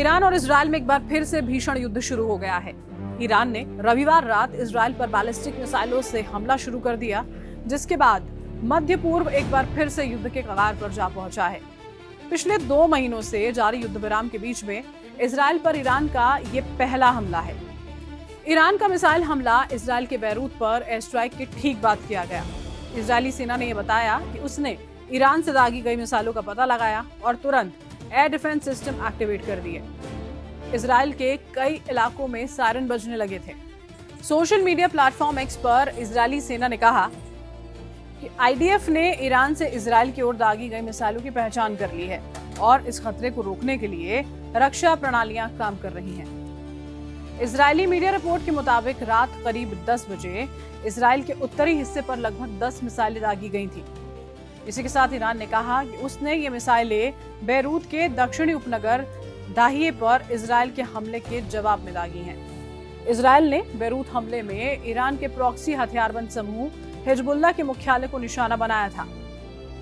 Iran और Israel में एक बार फिर से भीषण युद्ध शुरू हो गया है। ईरान ने रविवार रात इजरायल पर बैलिस्टिक मिसाइलों से हमला शुरू कर दिया, जिसके बाद मध्य पूर्व एक बार फिर से युद्ध के कगार पर जा पहुंचा है। पिछले 2 महीनों से जारी युद्ध विराम के बीच में इजरायल पर ईरान का ये पहला हमला है। ईरान का मिसाइल हमला इजरायल के बैरूत पर एयर स्ट्राइक के ठीक बाद किया गया। इजरायली सेना ने यह बताया कि उसने ईरान से दागी गई मिसाइलों का पता लगाया और तुरंत एयर डिफेंस सिस्टम एक्टिवेट कर दिए। इजरायल के कई इलाकों में सायरन बजने लगे थे। सोशल मीडिया प्लेटफॉर्म एक्स पर इजरायली सेना ने कहा कि आईडीएफ ने ईरान से इजरायल की ओर दागी गई मिसाइलों की पहचान कर ली है और इस खतरे को रोकने के लिए रक्षा प्रणालियां काम कर रही हैं। इजरायली मीडिया रिपोर्ट के मुताबिक रात करीब 10 बजे इजरायल के उत्तरी हिस्से पर लगभग 10 मिसाइलें दागी गई थी। इसी के साथ ईरान ने कहा कि उसने ये मिसाइलें बैरूत के दक्षिणी उपनगर दाहिए पर इजरायल के हमले के जवाब में दागी हैं। इजरायल ने बैरूत हमले में ईरान के प्रॉक्सी हथियारबंद समूह हिजबुल्लाह के मुख्यालय को निशाना बनाया था।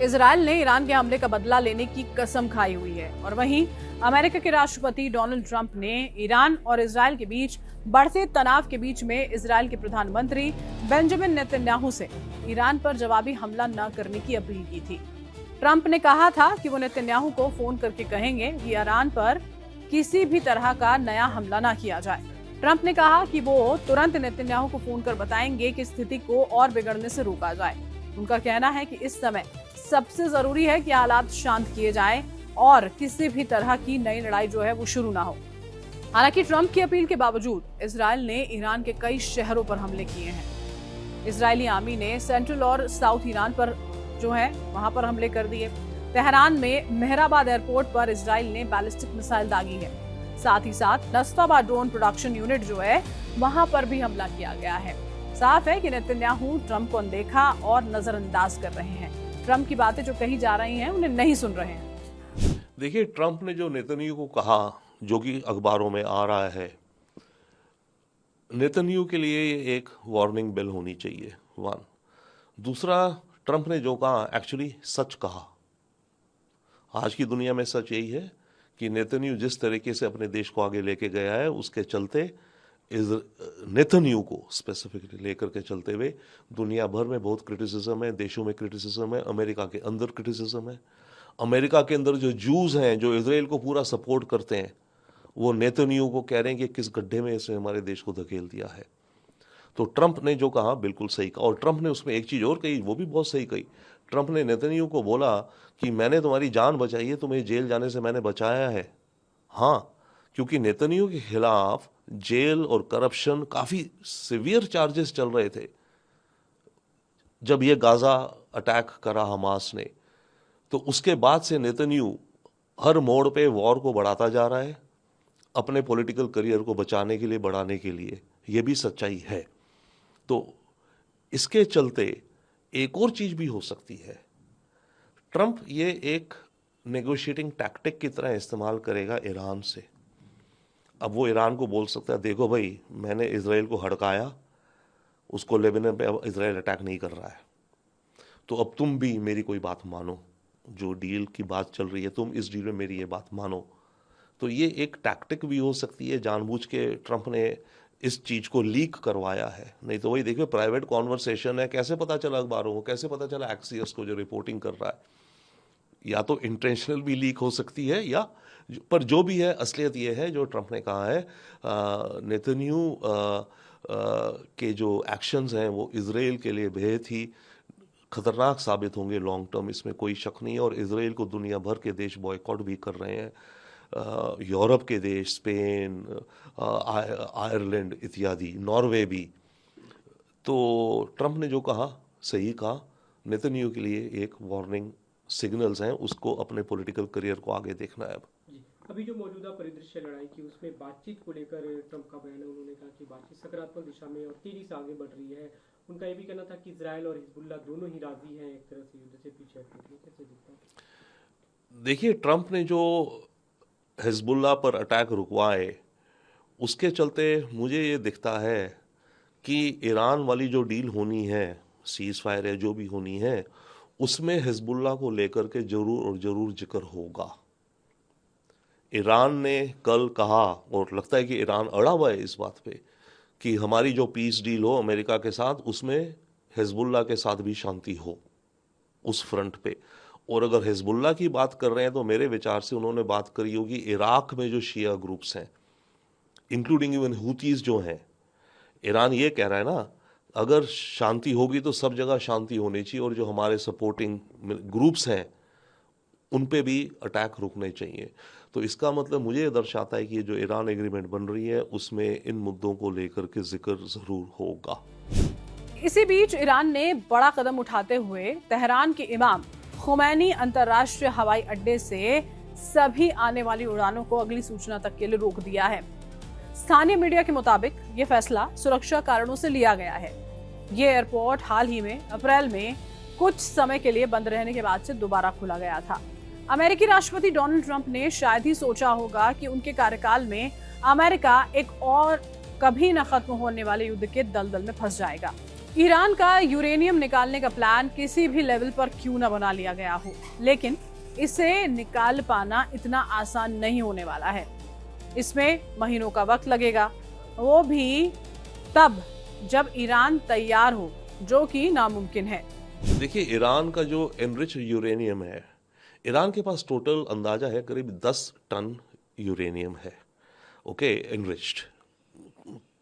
इजरायल ने ईरान के हमले का बदला लेने की कसम खाई हुई है और वहीं अमेरिका के राष्ट्रपति डोनाल्ड ट्रंप ने ईरान और इजरायल के बीच बढ़ते तनाव के बीच में इजरायल के प्रधानमंत्री बेंजामिन नेतन्याहू से ईरान पर जवाबी हमला न करने की अपील की थी। ट्रंप ने कहा था कि वो नेतन्याहू को फोन करके कहेंगे कि ईरान पर किसी भी तरह का नया हमला न किया जाए। ट्रंप ने कहा कि वो तुरंत नेतन्याहू को फोन कर बताएंगे कि स्थिति को और बिगड़ने से रोका जाए। उनका कहना है कि इस समय सबसे जरूरी है कि हालात शांत किए जाएं और किसी भी तरह की नई लड़ाई जो है वो शुरू ना हो। हालांकि ट्रंप की अपील के बावजूद इजरायल ने ईरान के कई शहरों पर हमले किए हैं। इजरायली आर्मी ने सेंट्रल और साउथ ईरान पर जो है वहां पर हमले कर दिए। तेहरान में मेहराबाद एयरपोर्ट पर इजरायल ने बैलिस्टिक मिसाइल दागी है। साथ ही साथ नस्ताबा ड्रोन प्रोडक्शन यूनिट जो है वहां पर भी हमला किया गया है। साफ है कि नेतन्याहू ट्रंप को अनदेखा और नजरअंदाज कर रहे हैं। ट्रंप की बातें जो कही जा रही हैं उन्हें नहीं सुन रहे हैं। देखिए, ट्रंप ने जो नेतन्याहू को कहा, जो कि अखबारों में आ रहा है, नेतन्याहू के लिए ये एक वार्निंग बेल होनी चाहिए। 1 दूसरा, ट्रंप ने जो कहा एक्चुअली सच कहा। आज की दुनिया में सच यही है कि नेतन्याहू जिस तरीके से अपने देश को आगे लेके गया है, उसके चलते नेतन्याहू को स्पेसिफिकली लेकर के चलते हुए दुनिया भर में बहुत क्रिटिसिज्म है, देशों में क्रिटिसिज्म है, अमेरिका के अंदर क्रिटिसिज्म है। अमेरिका के अंदर जो जूस हैं, जो इजराइल को पूरा सपोर्ट करते हैं, वो नेतन्याहू को कह रहे हैं कि किस गड्ढे में इसने हमारे देश को धकेल दिया है। तो ट्रंप ने जो कहा बिल्कुल सही कहा। और ट्रंप ने उसमें एक चीज़ और कही, वो भी बहुत सही कही। ट्रंप ने नेतन्याहू को बोला कि मैंने तुम्हारी जान बचाई है, तुम्हें जेल जाने से मैंने बचाया है। हाँ, क्योंकि नेतन्याहू के खिलाफ जेल और करप्शन काफ़ी सिवियर चार्जेस चल रहे थे। जब ये गाजा अटैक करा हमास ने, तो उसके बाद से नेतन्याहू हर मोड़ पे वॉर को बढ़ाता जा रहा है, अपने पॉलिटिकल करियर को बचाने के लिए, बढ़ाने के लिए। ये भी सच्चाई है। तो इसके चलते एक और चीज भी हो सकती है। ट्रंप ये एक नेगोशिएटिंग टैक्टिक की तरह इस्तेमाल करेगा ईरान से। अब वो ईरान को बोल सकता है, देखो भाई, मैंने इजराइल को हड़काया, उसको लेबनान पे अब इजराइल अटैक नहीं कर रहा है, तो अब तुम भी मेरी कोई बात मानो। जो डील की बात चल रही है, तुम इस डील में मेरी ये बात मानो। तो ये एक टैक्टिक भी हो सकती है। जानबूझ के ट्रंप ने इस चीज को लीक करवाया है। नहीं तो वही देखिए, प्राइवेट कॉन्वर्सेशन है। कैसे पता चला अखबारों को, कैसे पता चला एक्सियस को जो रिपोर्टिंग कर रहा है? या तो इंटेंशनल भी लीक हो सकती है, या पर जो भी है, असलियत ये है जो ट्रंप ने कहा है। नेतन्याहू के जो एक्शंस हैं वो इजराइल के लिए बेहद ही खतरनाक साबित होंगे लॉन्ग टर्म, इसमें कोई शक नहीं है। और इजराइल को दुनिया भर के देश बॉयकॉट भी कर रहे हैं। यूरोप के देश, स्पेन, आयरलैंड इत्यादि, नॉर्वे भी। तो ट्रंप ने जो कहा सही कहा। नेतन्याहू के लिए एक वार्निंग सिग्नल्स हैं, उसको अपने पॉलिटिकल करियर को आगे देखना है। अभी जो मौजूदा परिदृश्य लड़ाई की, उसमें बातचीत को लेकर ट्रंप का बयान है। उन्होंने कहा कि बातचीत सकारात्मक दिशा में और तेजी से आगे बढ़ रही है। उनका ये भी कहना था कि इजरायल और हिजबुल्लाह दोनों ही राजी हैं एक तरह से युद्ध से पीछे हटने। कैसे दिखता है? देखिए, ट्रंप ने जो हिजबुल्लाह पर अटैक रुकवाए, उसके चलते मुझे ये दिखता है कि ईरान वाली जो डील होनी है, सीज फायर है जो भी होनी है, उसमें हिजबुल्लाह को लेकर के जरूर और जरूर जिक्र होगा। ईरान ने कल कहा, और लगता है कि ईरान अड़ा हुआ है इस बात पे, कि हमारी जो पीस डील हो अमेरिका के साथ, उसमें हिजबुल्लाह के साथ भी शांति हो उस फ्रंट पे। और अगर हिजबुल्लाह की बात कर रहे हैं तो मेरे विचार से उन्होंने बात करी होगी इराक में जो शिया ग्रुप्स हैं, इंक्लूडिंग इवन हुतीज जो हैं। ईरान ये कह रहा है ना, अगर शांति होगी तो सब जगह शांति होनी चाहिए, और जो हमारे सपोर्टिंग ग्रुप्स हैं उन पे भी अटैक रुकने चाहिए। तो इसका मतलब मुझे ये दर्शाता है कि ये जो ईरान एग्रीमेंट बन रही है उसमें इन मुद्दों को लेकर के जिक्र जरूर होगा। इसी बीच ईरान ने बड़ा कदम उठाते हुए तेहरान के इमाम खुमैनी अंतर्राष्ट्रीय हवाई अड्डे से सभी आने वाली उड़ानों को अगली सूचना तक के लिए रोक दिया है। स्थानीय मीडिया के मुताबिक ये फैसला सुरक्षा कारणों से लिया गया है। ये एयरपोर्ट हाल ही में अप्रैल में कुछ समय के लिए बंद रहने के बाद से दोबारा खोला गया था। अमेरिकी राष्ट्रपति डोनाल्ड ट्रंप ने शायद ही सोचा होगा कि उनके कार्यकाल में अमेरिका एक और कभी न खत्म होने वाले युद्ध के दलदल में फंस जाएगा। ईरान का यूरेनियम निकालने का प्लान किसी भी लेवल पर क्यों न बना लिया गया हो, लेकिन इसे निकाल पाना इतना आसान नहीं होने वाला है। इसमें महीनों का वक्त लगेगा, वो भी तब जब ईरान तैयार हो, जो कि नामुमकिन है। देखिए, ईरान का जो एनरिच यूरेनियम है, ईरान के पास टोटल अंदाजा है करीब 10 टन यूरेनियम है। ओके, एनरिच्ड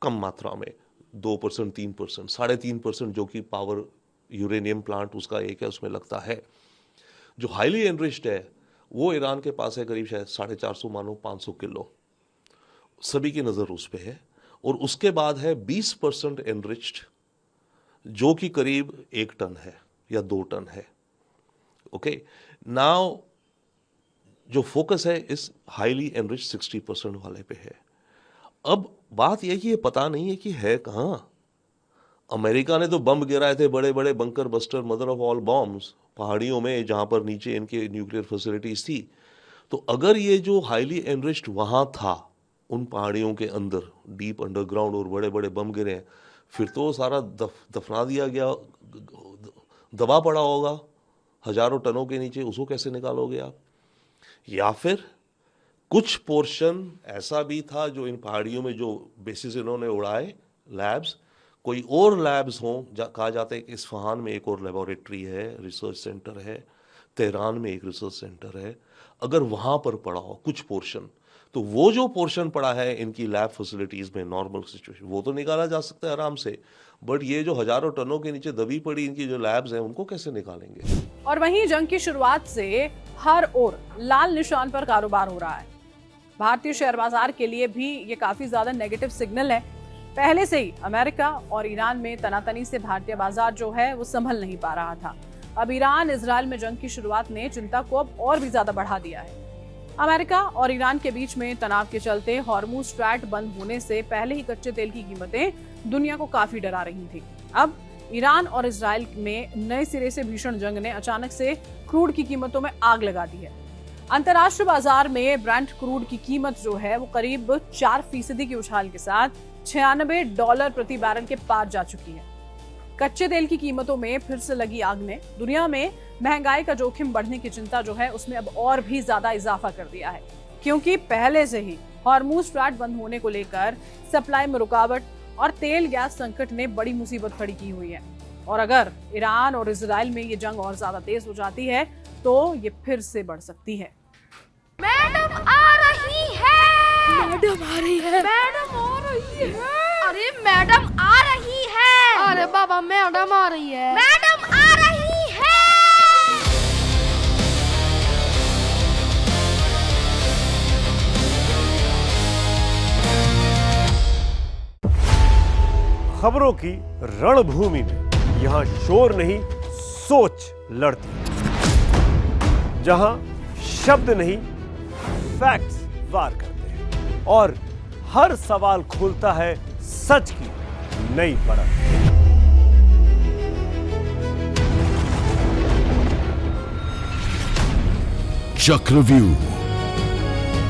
कम मात्रा में 2%, 3%, 3.5% जो कि पावर यूरेनियम प्लांट उसका एक है उसमें लगता है। जो हाईली एनरिच्ड है वो ईरान के पास है करीब शायद 450 मानो 500 किलो, सभी की नज़र उस पे है। और उसके बाद है 20% एनरिच्ड जो कि करीब 1 टन है या 2 टन है। ओके, नाउ जो फोकस है इस हाईली एनरिच्ड 60% वाले पे है। अब बात यह कि ये पता नहीं है कि है कहाँ। अमेरिका ने तो बम गिराए थे, बड़े बड़े bunker buster, mother of all bombs, पहाड़ियों में जहां पर नीचे इनके न्यूक्लियर फैसिलिटीज थी। तो अगर ये जो हाईली एनरिच्ड वहां था उन पहाड़ियों के अंदर डीप अंडरग्राउंड और बड़े बड़े बम गिरे हैं, फिर तो सारा दफना दिया गया, दबा पड़ा होगा हजारों टनों के नीचे, उसको कैसे निकालोगे आप? या फिर कुछ पोर्शन ऐसा भी था जो इन पहाड़ियों में जो बेसिस इन्होंने उड़ाए लैब्स, कोई और लैब्स हों, कहा जाता है कि इस्फहान में एक और लेबोरेटरी है, रिसर्च सेंटर है, तेहरान में एक रिसर्च सेंटर है, अगर वहां पर पड़ा हो कुछ पोर्शन, तो वो जो पोर्शन पड़ा है इनकी लैब फैसिलिटीज में नॉर्मल सिचुएशन, वो तो निकाला जा सकता है आराम से। बट ये जो हजारों टनों के नीचे दबी पड़ी इनकी जो लैब्स हैं, उनको कैसे निकालेंगे? और वहीं जंग की शुरुआत से हर ओर लाल निशान पर कारोबार हो रहा है। भारतीय शेयर बाजार के लिए भी ये काफी ज्यादा नेगेटिव सिग्नल है। पहले से ही अमेरिका और ईरान में तनातनी से भारतीय बाजार जो है वो संभल नहीं पा रहा था। अब ईरान इजराइल में जंग की शुरुआत ने चिंता को अब और भी ज्यादा बढ़ा दिया है। अमेरिका और ईरान के बीच में तनाव के चलते हॉर्मुज स्ट्रैट बंद होने से पहले ही कच्चे तेल की कीमतें दुनिया को काफी डरा रही थी। अब ईरान और इजराइल में नए सिरे से भीषण जंग ने अचानक से क्रूड की कीमतों में आग लगा दी है। अंतर्राष्ट्रीय बाजार में ब्रेंट क्रूड की कीमत जो है वो करीब 4% की उछाल के साथ $96 प्रति बैरल के पार जा चुकी है। कच्चे तेल की कीमतों में फिर से लगी आग ने दुनिया में महंगाई का जोखिम बढ़ने की चिंता जो है उसमें अब और भी ज्यादा इजाफा कर दिया है, क्योंकि पहले से ही हॉर्मुज स्ट्रैट बंद होने को लेकर सप्लाई में रुकावट और तेल गैस संकट ने बड़ी मुसीबत खड़ी की हुई है। और अगर ईरान और इजराइल में ये जंग और ज्यादा तेज हो जाती है तो ये फिर से बढ़ सकती है। मैडम आ रही है। मैडम आ रही है। मैडम आ रही है। अरे मैडम आ रही है। अरे बाबा मैडम आ रही है। मैडम आ रही है। खबरों की रणभूमि में यहाँ शोर नहीं सोच लड़ती, जहां शब्द नहीं फैक्ट्स वार करते हैं और हर सवाल खोलता है सच की नई परत। चक्रव्यूह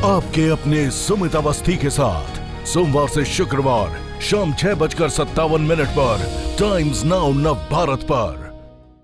आपके अपने सुमित अवस्थी के साथ सोमवार से शुक्रवार शाम 6:57 पर टाइम्स नाउ नव भारत पर।